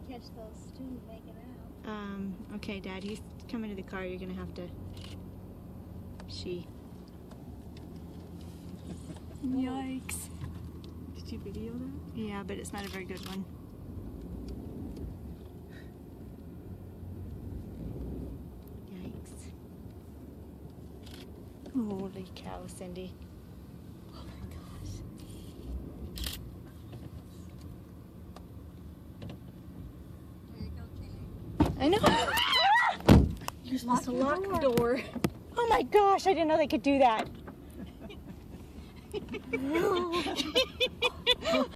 catch those two making out. Okay, Dad, he's coming to the car. You're gonna have to. Yikes. Did you video that? Yeah, but it's not a very good one. Yikes. Holy cow, Cindy. Oh my gosh. There you go, Kaylee. I know. You're supposed to lock the door. Oh my gosh, I didn't know they could do that.